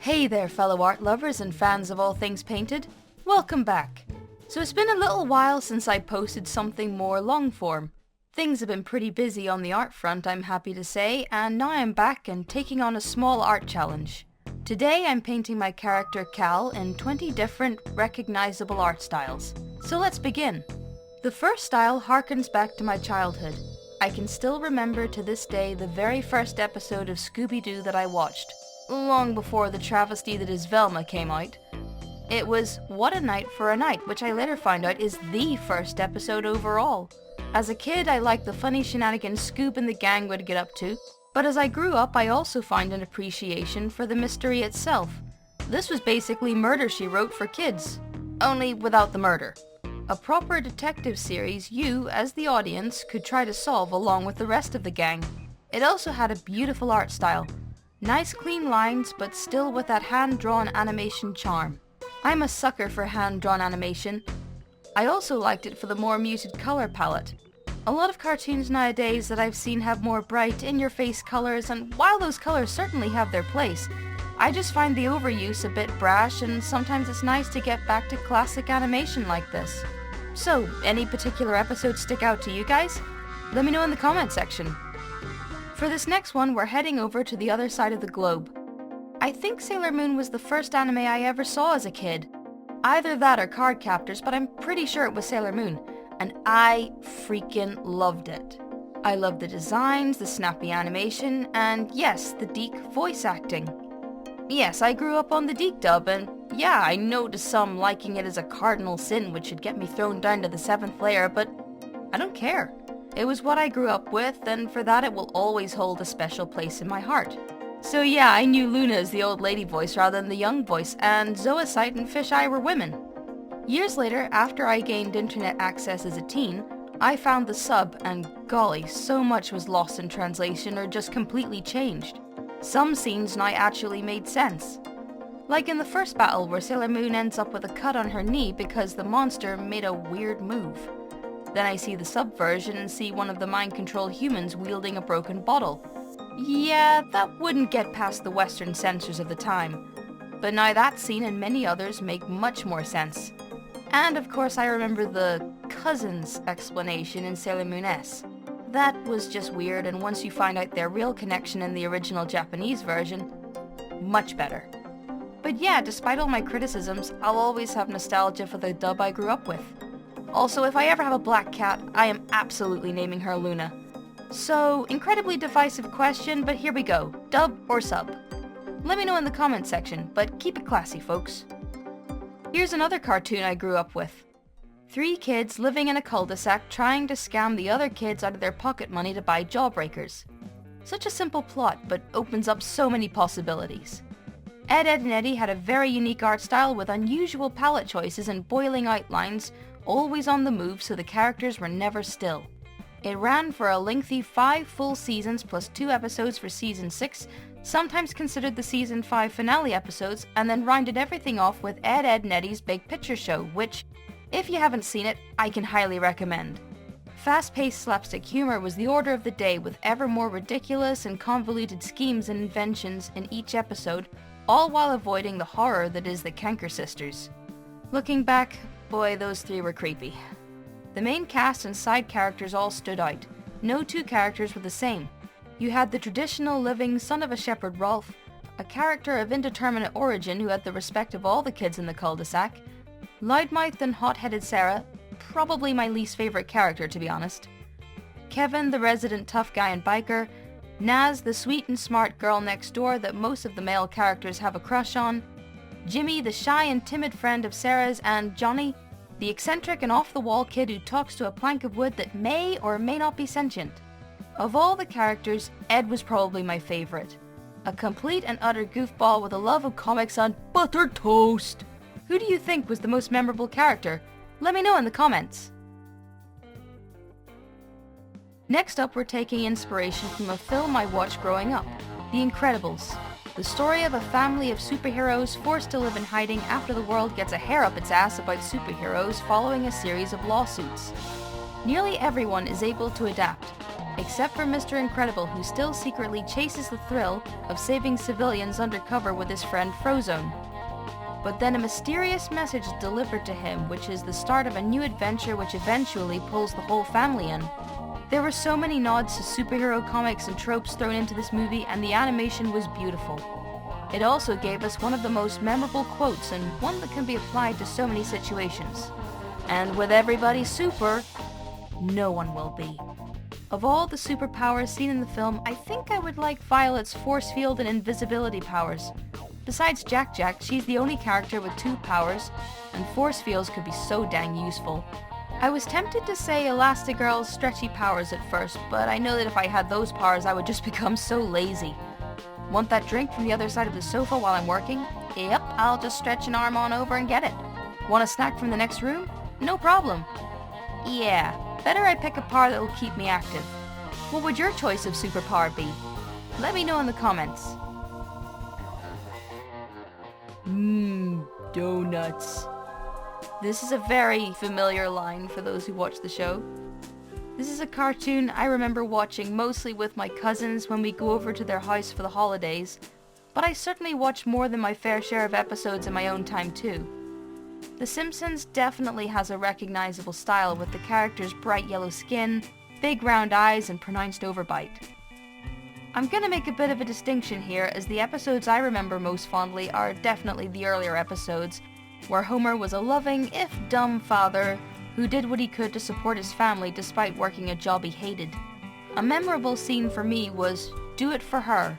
Hey there fellow art lovers and fans of all things painted, welcome back. So it's been a little while since I posted something more long form. Things have been pretty busy on the art front, I'm happy to say, and now I'm back and taking on a small art challenge. Today I'm painting my character Cal in 20 different recognizable art styles. So let's begin. The first style harkens back to my childhood. I can still remember to this day the very first episode of Scooby-Doo that I watched, long before the travesty that is Velma came out. It was What a Night for a Night, which I later found out is the first episode overall. As a kid, I liked the funny shenanigans Scoob and the gang would get up to, but as I grew up, I also found an appreciation for the mystery itself. This was basically Murder, She Wrote for kids, only without the murder. A proper detective series you, as the audience, could try to solve along with the rest of the gang. It also had a beautiful art style. Nice clean lines, but still with that hand-drawn animation charm. I'm a sucker for hand-drawn animation. I also liked it for the more muted color palette. A lot of cartoons nowadays that I've seen have more bright, in-your-face colors, and while those colors certainly have their place, I just find the overuse a bit brash, and sometimes it's nice to get back to classic animation like this. So, any particular episodes stick out to you guys? Let me know in the comment section. For this next one, we're heading over to the other side of the globe. I think Sailor Moon was the first anime I ever saw as a kid. Either that or Card Captors, but I'm pretty sure it was Sailor Moon, and I freaking loved it. I loved the designs, the snappy animation, and yes, the Deke voice acting. Yes, I grew up on the Deke dub, and yeah, I know to some liking it is a cardinal sin which should get me thrown down to the 7th layer, but I don't care. It was what I grew up with, and for that it will always hold a special place in my heart. So yeah, I knew Luna as the old lady voice rather than the young voice, and Zoisite and Fisheye were women. Years later, after I gained internet access as a teen, I found the sub, and golly, so much was lost in translation or just completely changed. Some scenes now actually made sense. Like in the first battle where Sailor Moon ends up with a cut on her knee because the monster made a weird move. Then I see the sub version and see one of the mind-controlled humans wielding a broken bottle. Yeah, that wouldn't get past the Western censors of the time. But now that scene and many others make much more sense. And of course I remember the cousins explanation in Sailor Moon S. That was just weird, and once you find out their real connection in the original Japanese version, much better. But yeah, despite all my criticisms, I'll always have nostalgia for the dub I grew up with. Also, if I ever have a black cat, I am absolutely naming her Luna. So, incredibly divisive question, but here we go. Dub or sub? Let me know in the comment section, but keep it classy, folks. Here's another cartoon I grew up with. 3 kids living in a cul-de-sac trying to scam the other kids out of their pocket money to buy Jawbreakers. Such a simple plot, but opens up so many possibilities. Ed, Edd and Eddy had a very unique art style with unusual palette choices and boiling outlines, always on the move so the characters were never still. It ran for a lengthy 5 full seasons plus 2 episodes for season 6, sometimes considered the season 5 finale episodes, and then rounded everything off with Ed, Edd and Eddy's Big Picture Show, which, if you haven't seen it, I can highly recommend. Fast-paced slapstick humor was the order of the day, with ever more ridiculous and convoluted schemes and inventions in each episode, all while avoiding the horror that is the Canker Sisters. Looking back, boy, those 3 were creepy. The main cast and side characters all stood out. No 2 characters were the same. You had the traditional living son of a shepherd Rolf, a character of indeterminate origin who had the respect of all the kids in the cul-de-sac, loudmouthed and hot-headed Sarah, probably my least favourite character to be honest, Kevin the resident tough guy and biker, Naz the sweet and smart girl next door that most of the male characters have a crush on, Jimmy the shy and timid friend of Sarah's, and Johnny, the eccentric and off-the-wall kid who talks to a plank of wood that may or may not be sentient. Of all the characters, Ed was probably my favourite. A complete and utter goofball with a love of comics and buttered toast. Who do you think was the most memorable character? Let me know in the comments. Next up, we're taking inspiration from a film I watched growing up, The Incredibles. The story of a family of superheroes forced to live in hiding after the world gets a hair up its ass about superheroes following a series of lawsuits. Nearly everyone is able to adapt. except for Mr. Incredible, who still secretly chases the thrill of saving civilians undercover with his friend Frozone. But then a mysterious message is delivered to him, which is the start of a new adventure which eventually pulls the whole family in. There were so many nods to superhero comics and tropes thrown into this movie, and the animation was beautiful. It also gave us one of the most memorable quotes, and one that can be applied to so many situations. And with everybody super, no one will be. Of all the superpowers seen in the film, I think I would like Violet's force field and invisibility powers. Besides Jack-Jack, she's the only character with 2 powers, and force fields could be so dang useful. I was tempted to say Elastigirl's stretchy powers at first, but I know that if I had those powers I would just become so lazy. Want that drink from the other side of the sofa while I'm working? Yep, I'll just stretch an arm on over and get it. Want a snack from the next room? No problem. Yeah, better I pick a power that will keep me active. What would your choice of superpower be? Let me know in the comments. Donuts. This is a very familiar line for those who watch the show. This is a cartoon I remember watching mostly with my cousins when we go over to their house for the holidays, but I certainly watched more than my fair share of episodes in my own time too. The Simpsons definitely has a recognizable style with the characters' bright yellow skin, big round eyes, and pronounced overbite. I'm gonna make a bit of a distinction here, as the episodes I remember most fondly are definitely the earlier episodes, where Homer was a loving, if dumb, father who did what he could to support his family despite working a job he hated. A memorable scene for me was Do It For Her,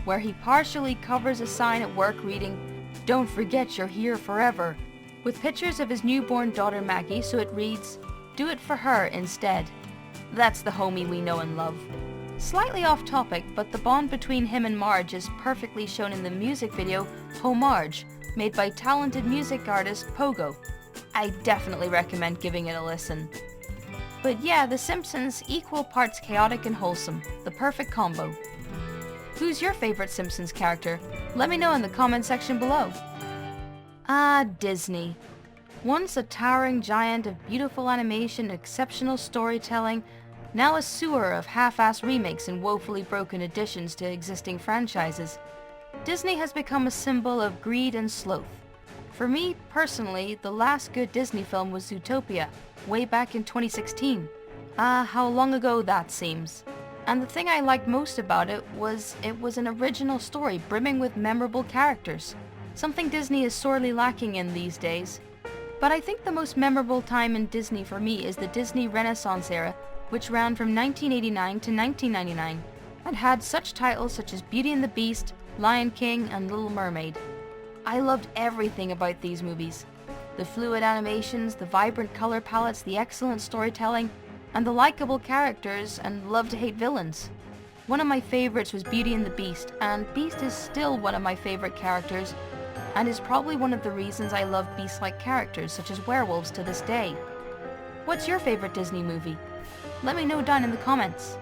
where he partially covers a sign at work reading, "Don't forget you're here forever," with pictures of his newborn daughter Maggie, so it reads, "Do it for her" instead. That's the homie we know and love. Slightly off topic, but the bond between him and Marge is perfectly shown in the music video Homarge, made by talented music artist Pogo. I definitely recommend giving it a listen. But yeah, The Simpsons, equal parts chaotic and wholesome, the perfect combo. Who's your favorite Simpsons character? Let me know in the comment section below. Disney. Once a towering giant of beautiful animation and exceptional storytelling, now a sewer of half-assed remakes and woefully broken additions to existing franchises, Disney has become a symbol of greed and sloth. For me, personally, the last good Disney film was Zootopia, way back in 2016. How long ago that seems. And the thing I liked most about it was an original story brimming with memorable characters, something Disney is sorely lacking in these days. But I think the most memorable time in Disney for me is the Disney Renaissance era, which ran from 1989 to 1999, and had such titles such as Beauty and the Beast, Lion King, and Little Mermaid. I loved everything about these movies. The fluid animations, the vibrant color palettes, the excellent storytelling, and the likable characters and love-to-hate villains. One of my favorites was Beauty and the Beast, and Beast is still one of my favorite characters, and is probably one of the reasons I love Beast-like characters such as werewolves to this day. What's your favorite Disney movie? Let me know down in the comments.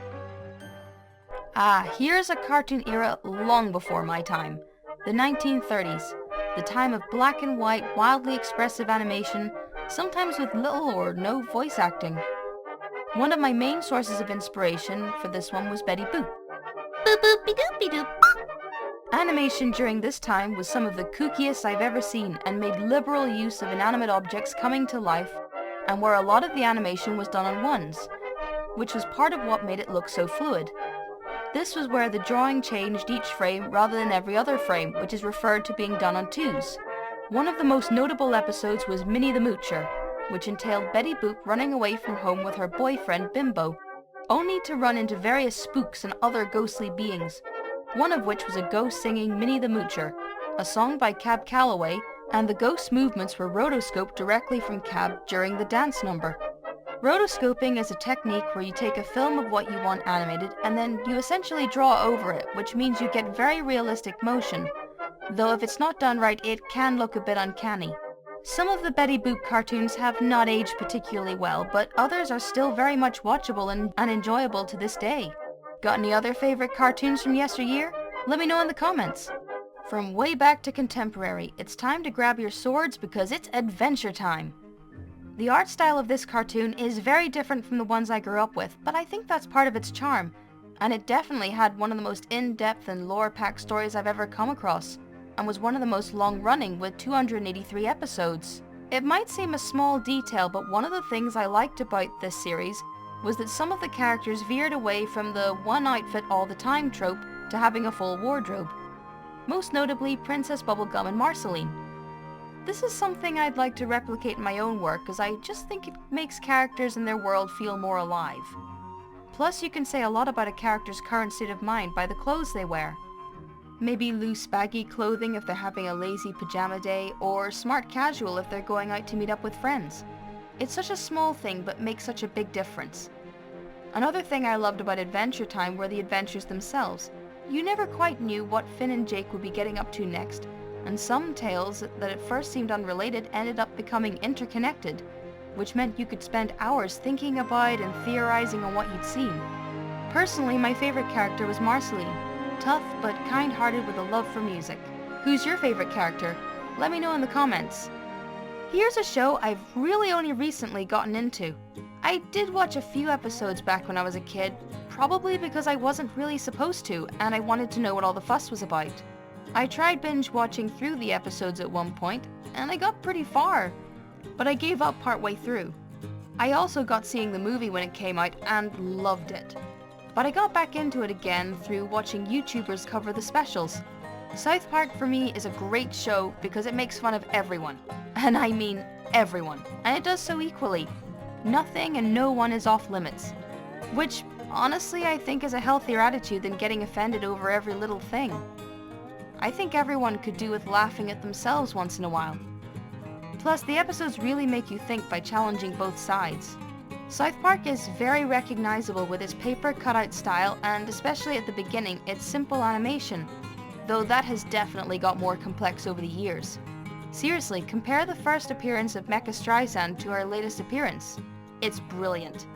Here's a cartoon era long before my time. The 1930s. The time of black and white, wildly expressive animation, sometimes with little or no voice acting. One of my main sources of inspiration for this one was Betty Boop. Boop boopy doopy doop. Animation during this time was some of the kookiest I've ever seen, and made liberal use of inanimate objects coming to life, and where a lot of the animation was done on ones, which was part of what made it look so fluid. This was where the drawing changed each frame rather than every other frame, which is referred to being done on twos. One of the most notable episodes was Minnie the Moocher, which entailed Betty Boop running away from home with her boyfriend Bimbo, only to run into various spooks and other ghostly beings, one of which was a ghost singing Minnie the Moocher, a song by Cab Calloway, and the ghost's movements were rotoscoped directly from Cab during the dance number. Rotoscoping is a technique where you take a film of what you want animated and then you essentially draw over it, which means you get very realistic motion, though if it's not done right it can look a bit uncanny. Some of the Betty Boop cartoons have not aged particularly well, but others are still very much watchable and enjoyable to this day. Got any other favorite cartoons from yesteryear? Let me know in the comments. From way back to contemporary, it's time to grab your swords because it's adventure time. The art style of this cartoon is very different from the ones I grew up with, but I think that's part of its charm, and it definitely had one of the most in-depth and lore-packed stories I've ever come across, and was one of the most long-running with 283 episodes. It might seem a small detail, but one of the things I liked about this series was that some of the characters veered away from the one outfit all the time trope to having a full wardrobe. Most notably Princess Bubblegum and Marceline. This is something I'd like to replicate in my own work, as I just think it makes characters and their world feel more alive. Plus, you can say a lot about a character's current state of mind by the clothes they wear. Maybe loose baggy clothing if they're having a lazy pajama day, or smart casual if they're going out to meet up with friends. It's such a small thing but makes such a big difference. Another thing I loved about Adventure Time were the adventures themselves. You never quite knew what Finn and Jake would be getting up to next, and some tales that at first seemed unrelated ended up becoming interconnected, which meant you could spend hours thinking about and theorizing on what you'd seen. Personally, my favorite character was Marceline, tough but kind-hearted with a love for music. Who's your favorite character? Let me know in the comments. Here's a show I've really only recently gotten into. I did watch a few episodes back when I was a kid, probably because I wasn't really supposed to, and I wanted to know what all the fuss was about. I tried binge watching through the episodes at one point, and I got pretty far, but I gave up partway through. I also got seeing the movie when it came out and loved it. But I got back into it again through watching YouTubers cover the specials. South Park for me is a great show because it makes fun of everyone. And I mean everyone. And it does so equally. Nothing and no one is off limits. Which, honestly, I think is a healthier attitude than getting offended over every little thing. I think everyone could do with laughing at themselves once in a while. Plus, the episodes really make you think by challenging both sides. South Park is very recognizable with its paper cutout style, and especially at the beginning, its simple animation, though that has definitely got more complex over the years. Seriously, compare the first appearance of Mecha Streisand to her latest appearance. It's brilliant.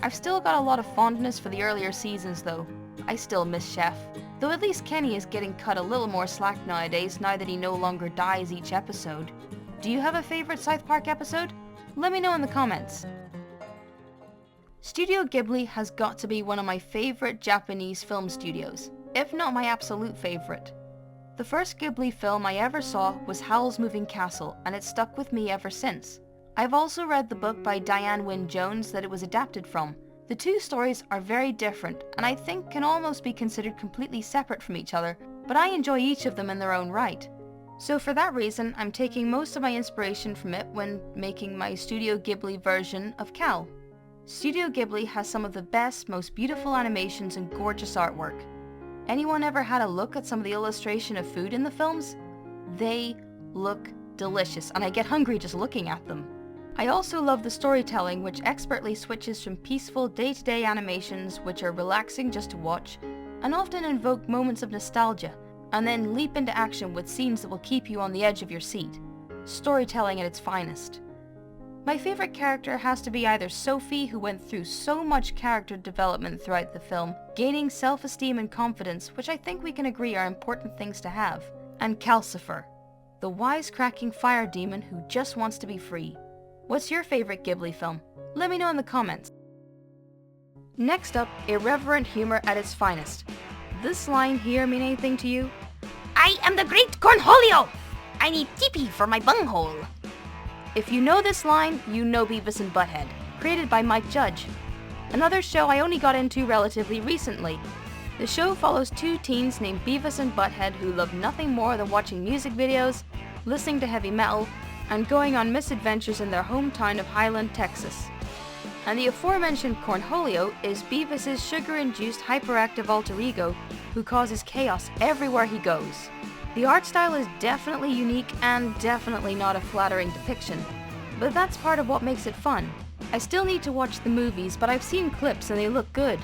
I've still got a lot of fondness for the earlier seasons though. I still miss Chef, though at least Kenny is getting cut a little more slack nowadays now that he no longer dies each episode. Do you have a favorite South Park episode? Let me know in the comments. Studio Ghibli has got to be one of my favorite Japanese film studios, if not my absolute favorite. The first Ghibli film I ever saw was Howl's Moving Castle, and it's stuck with me ever since. I've also read the book by Diane Wynne Jones that it was adapted from. The two stories are very different, and I think can almost be considered completely separate from each other, but I enjoy each of them in their own right. So for that reason, I'm taking most of my inspiration from it when making my Studio Ghibli version of Cal. Studio Ghibli has some of the best, most beautiful animations and gorgeous artwork. Anyone ever had a look at some of the illustration of food in the films? They look delicious, and I get hungry just looking at them. I also love the storytelling, which expertly switches from peaceful day-to-day animations, which are relaxing just to watch, and often invoke moments of nostalgia, and then leap into action with scenes that will keep you on the edge of your seat. Storytelling at its finest. My favorite character has to be either Sophie, who went through so much character development throughout the film, gaining self-esteem and confidence, which I think we can agree are important things to have, and Calcifer, the wisecracking fire demon who just wants to be free. What's your favorite Ghibli film? Let me know in the comments. Next up, irreverent humor at its finest. This line here mean anything to you? I am the great Cornholio! I need teepee for my bunghole. If you know this line, you know Beavis and Butthead, created by Mike Judge. Another show I only got into relatively recently. The show follows two teens named Beavis and Butthead who love nothing more than watching music videos, listening to heavy metal, and going on misadventures in their hometown of Highland, Texas. And the aforementioned Cornholio is Beavis' sugar-induced hyperactive alter ego who causes chaos everywhere he goes. The art style is definitely unique and definitely not a flattering depiction, but that's part of what makes it fun. I still need to watch the movies, but I've seen clips and they look good.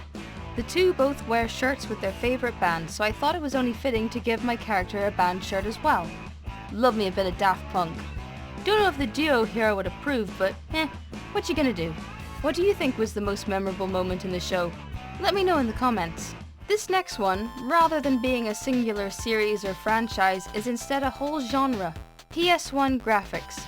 The two both wear shirts with their favorite band, so I thought it was only fitting to give my character a band shirt as well. Love me a bit of Daft Punk. Don't know if the duo here would approve, but what you gonna do? What do you think was the most memorable moment in the show? Let me know in the comments. This next one, rather than being a singular series or franchise, is instead a whole genre. PS1 graphics.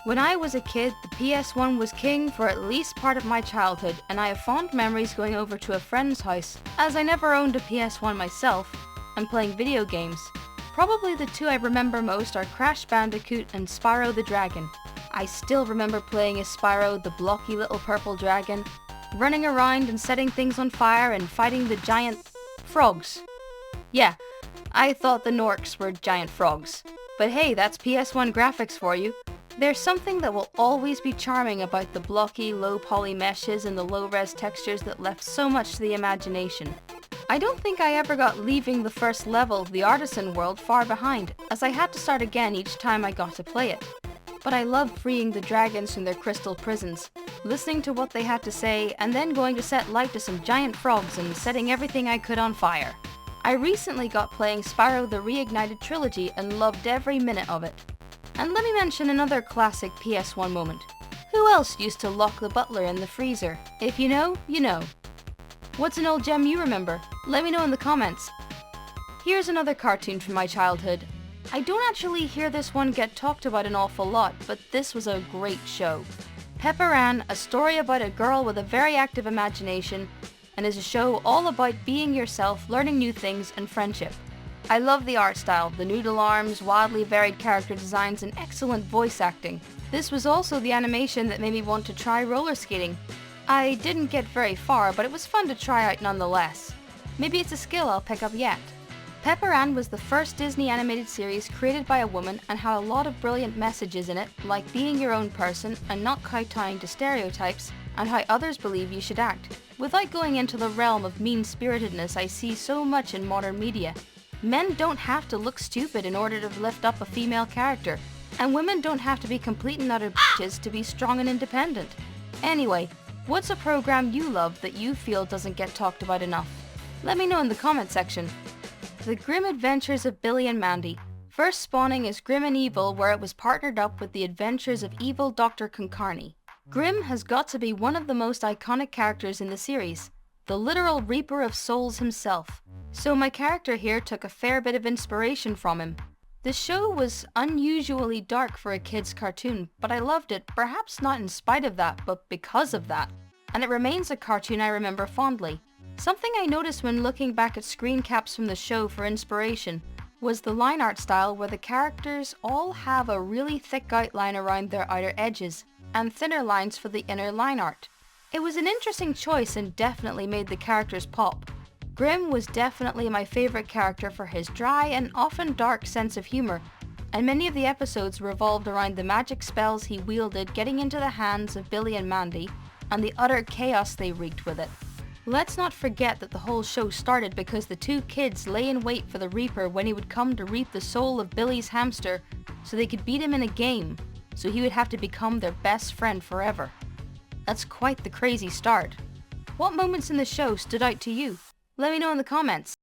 When I was a kid, the PS1 was king for at least part of my childhood, and I have fond memories going over to a friend's house, as I never owned a PS1 myself, and playing video games. Probably the two I remember most are Crash Bandicoot and Spyro the Dragon. I still remember playing as Spyro, the blocky little purple dragon, running around and setting things on fire and fighting the giant frogs. Yeah, I thought the Norks were giant frogs. But hey, that's PS1 graphics for you. There's something that will always be charming about the blocky, low-poly meshes and the low-res textures that left so much to the imagination. I don't think I ever got leaving the first level of the Artisan world far behind, as I had to start again each time I got to play it. But I loved freeing the dragons from their crystal prisons, listening to what they had to say, and then going to set light to some giant frogs and setting everything I could on fire. I recently got playing Spyro the Reignited Trilogy and loved every minute of it. And let me mention another classic PS1 moment. Who else used to lock the butler in the freezer? If you know, you know. What's an old gem you remember? Let me know in the comments. Here's another cartoon from my childhood. I don't actually hear this one get talked about an awful lot, but this was a great show. Pepper Ann, a story about a girl with a very active imagination, and is a show all about being yourself, learning new things, and friendship. I love the art style, the noodle arms, wildly varied character designs, and excellent voice acting. This was also the animation that made me want to try roller skating. I didn't get very far, but it was fun to try out nonetheless. Maybe it's a skill I'll pick up yet. Pepper Ann was the first Disney animated series created by a woman and had a lot of brilliant messages in it, like being your own person and not kowtowing to stereotypes, and how others believe you should act. Without going into the realm of mean-spiritedness I see so much in modern media. Men don't have to look stupid in order to lift up a female character, and women don't have to be complete and utter bitches to be strong and independent. Anyway, what's a program you love that you feel doesn't get talked about enough? Let me know in the comment section. The Grim Adventures of Billy and Mandy, first spawning as Grim and Evil, where it was partnered up with the adventures of evil Dr. Concarney. Grim has got to be one of the most iconic characters in the series, the literal Reaper of Souls himself. So my character here took a fair bit of inspiration from him. The show was unusually dark for a kid's cartoon, but I loved it, perhaps not in spite of that, but because of that. And it remains a cartoon I remember fondly. Something I noticed when looking back at screen caps from the show for inspiration was the line art style, where the characters all have a really thick outline around their outer edges, and thinner lines for the inner line art. It was an interesting choice and definitely made the characters pop. Grim was definitely my favourite character for his dry and often dark sense of humour, and many of the episodes revolved around the magic spells he wielded getting into the hands of Billy and Mandy, and the utter chaos they wreaked with it. Let's not forget that the whole show started because the two kids lay in wait for the Reaper when he would come to reap the soul of Billy's hamster so they could beat him in a game, so he would have to become their best friend forever. That's quite the crazy start. What moments in the show stood out to you? Let me know in the comments.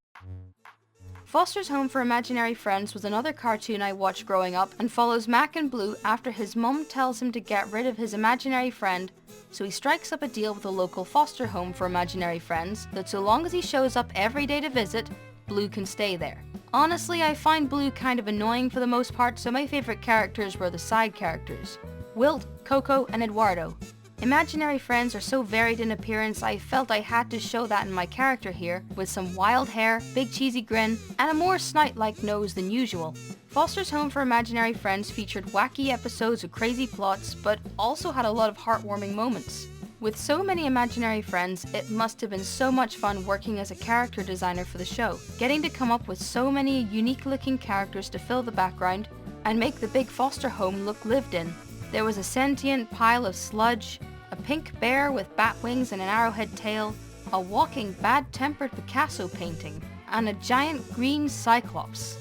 Foster's Home for Imaginary Friends was another cartoon I watched growing up, and follows Mac and Blue after his mum tells him to get rid of his imaginary friend, so he strikes up a deal with a local foster home for imaginary friends that so long as he shows up every day to visit, Blue can stay there. Honestly, I find Blue kind of annoying for the most part, so my favourite characters were the side characters, Wilt, Coco, and Eduardo. Imaginary friends are so varied in appearance, I felt I had to show that in my character here, with some wild hair, big cheesy grin, and a more snout-like nose than usual. Foster's Home for Imaginary Friends featured wacky episodes with crazy plots, but also had a lot of heartwarming moments. With so many imaginary friends, it must have been so much fun working as a character designer for the show, getting to come up with so many unique-looking characters to fill the background, and make the big foster home look lived in. There was a sentient pile of sludge, a pink bear with bat wings and an arrowhead tail, a walking bad-tempered Picasso painting, and a giant green cyclops.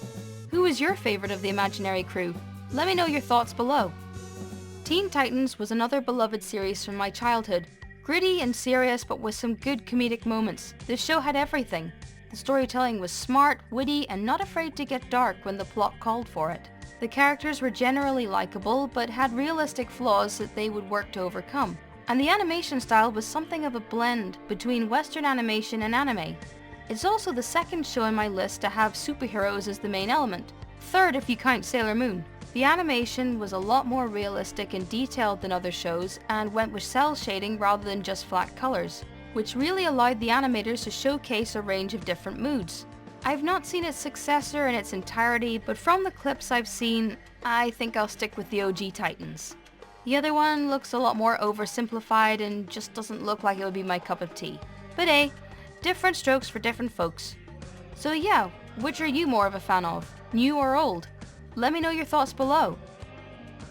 Who was your favourite of the imaginary crew? Let me know your thoughts below. Teen Titans was another beloved series from my childhood. Gritty and serious, but with some good comedic moments. This show had everything. The storytelling was smart, witty, and not afraid to get dark when the plot called for it. The characters were generally likable, but had realistic flaws that they would work to overcome. And the animation style was something of a blend between Western animation and anime. It's also the second show on my list to have superheroes as the main element. Third if you count Sailor Moon. The animation was a lot more realistic and detailed than other shows and went with cell shading rather than just flat colors, which really allowed the animators to showcase a range of different moods. I've not seen its successor in its entirety, but from the clips I've seen, I think I'll stick with the OG Titans. The other one looks a lot more oversimplified and just doesn't look like it would be my cup of tea. But hey, different strokes for different folks. So yeah, which are you more of a fan of, new or old? Let me know your thoughts below.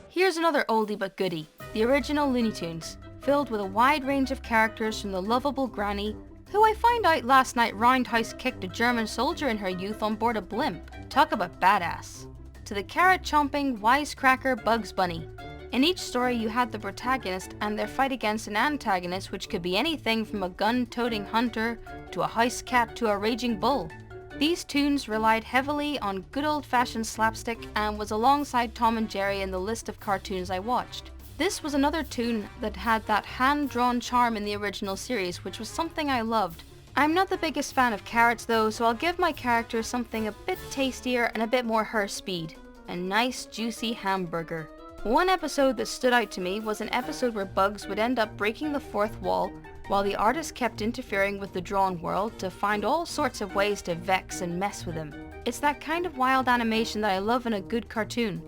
Here's another oldie but goodie, the original Looney Tunes, filled with a wide range of characters from the lovable Granny, who I found out last night roundhouse kicked a German soldier in her youth on board a blimp. Talk about badass. To the carrot-chomping, wisecracker Bugs Bunny. In each story you had the protagonist and their fight against an antagonist, which could be anything from a gun-toting hunter to a house cat to a raging bull. These tunes relied heavily on good old-fashioned slapstick and was alongside Tom and Jerry in the list of cartoons I watched. This was another tune that had that hand-drawn charm in the original series, which was something I loved. I'm not the biggest fan of carrots though, so I'll give my character something a bit tastier and a bit more her speed. A nice juicy hamburger. One episode that stood out to me was an episode where Bugs would end up breaking the fourth wall while the artist kept interfering with the drawn world to find all sorts of ways to vex and mess with him. It's that kind of wild animation that I love in a good cartoon.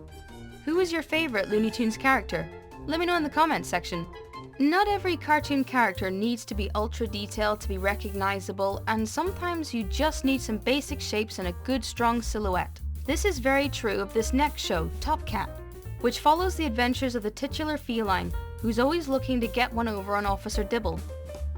Who is your favourite Looney Tunes character? Let me know in the comments section. Not every cartoon character needs to be ultra detailed to be recognisable, and sometimes you just need some basic shapes and a good strong silhouette. This is very true of this next show, Top Cat, which follows the adventures of the titular feline, who's always looking to get one over on Officer Dibble,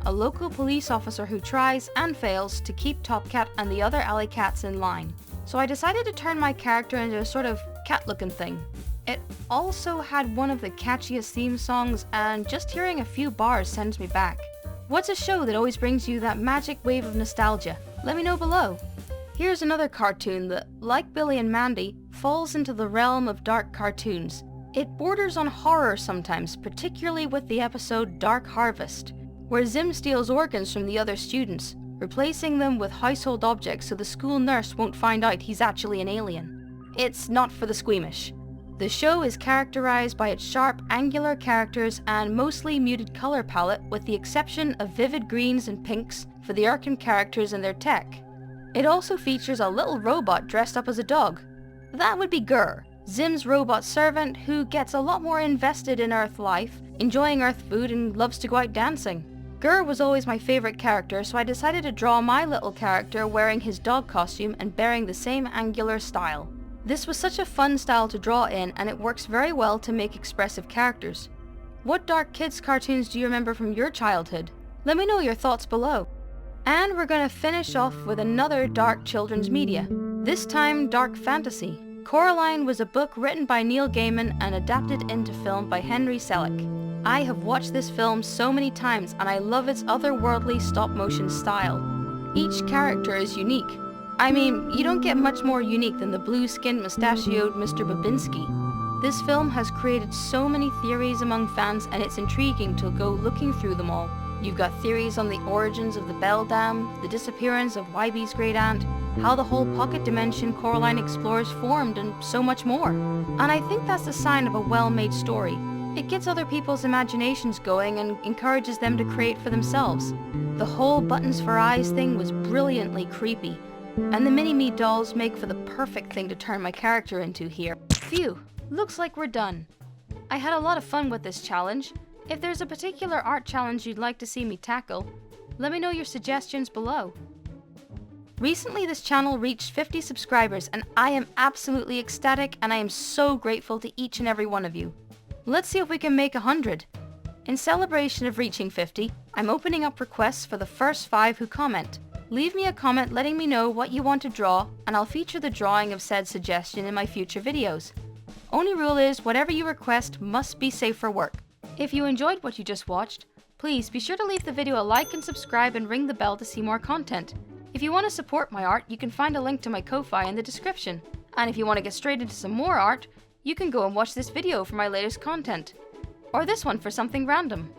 a local police officer who tries and fails to keep Top Cat and the other alley cats in line. So I decided to turn my character into a sort of cat-looking thing. It also had one of the catchiest theme songs, and just hearing a few bars sends me back. What's a show that always brings you that magic wave of nostalgia? Let me know below. Here's another cartoon that, like Billy and Mandy, falls into the realm of dark cartoons. It borders on horror sometimes, particularly with the episode Dark Harvest, where Zim steals organs from the other students, replacing them with household objects so the school nurse won't find out he's actually an alien. It's not for the squeamish. The show is characterized by its sharp, angular characters and mostly muted color palette, with the exception of vivid greens and pinks for the Arkham characters and their tech. It also features a little robot dressed up as a dog. That would be Gurr, Zim's robot servant who gets a lot more invested in Earth life, enjoying Earth food and loves to go out dancing. Gurr was always my favourite character, so I decided to draw my little character wearing his dog costume and bearing the same angular style. This was such a fun style to draw in, and it works very well to make expressive characters. What dark kids cartoons do you remember from your childhood? Let me know your thoughts below. And we're gonna finish off with another dark children's media, this time dark fantasy. Coraline was a book written by Neil Gaiman and adapted into film by Henry Selick. I have watched this film so many times and I love its otherworldly stop-motion style. Each character is unique. I mean, you don't get much more unique than the blue-skinned mustachioed Mr. Babinski. This film has created so many theories among fans, and it's intriguing to go looking through them all. You've got theories on the origins of the Bell Dam, the disappearance of Wybie's great aunt, how the whole pocket dimension Coraline explores formed, and so much more. And I think that's the sign of a well-made story. It gets other people's imaginations going and encourages them to create for themselves. The whole buttons for eyes thing was brilliantly creepy, and the mini-me dolls make for the perfect thing to turn my character into here. Phew, looks like we're done. I had a lot of fun with this challenge. If there's a particular art challenge you'd like to see me tackle, let me know your suggestions below. Recently this channel reached 50 subscribers and I am absolutely ecstatic, and I am so grateful to each and every one of you. Let's see if we can make 100. In celebration of reaching 50, I'm opening up requests for the first 5 who comment. Leave me a comment letting me know what you want to draw, and I'll feature the drawing of said suggestion in my future videos. Only rule is, whatever you request must be safe for work. If you enjoyed what you just watched, please be sure to leave the video a like and subscribe and ring the bell to see more content. If you want to support my art, you can find a link to my Ko-Fi in the description. And if you want to get straight into some more art, you can go and watch this video for my latest content. Or this one for something random.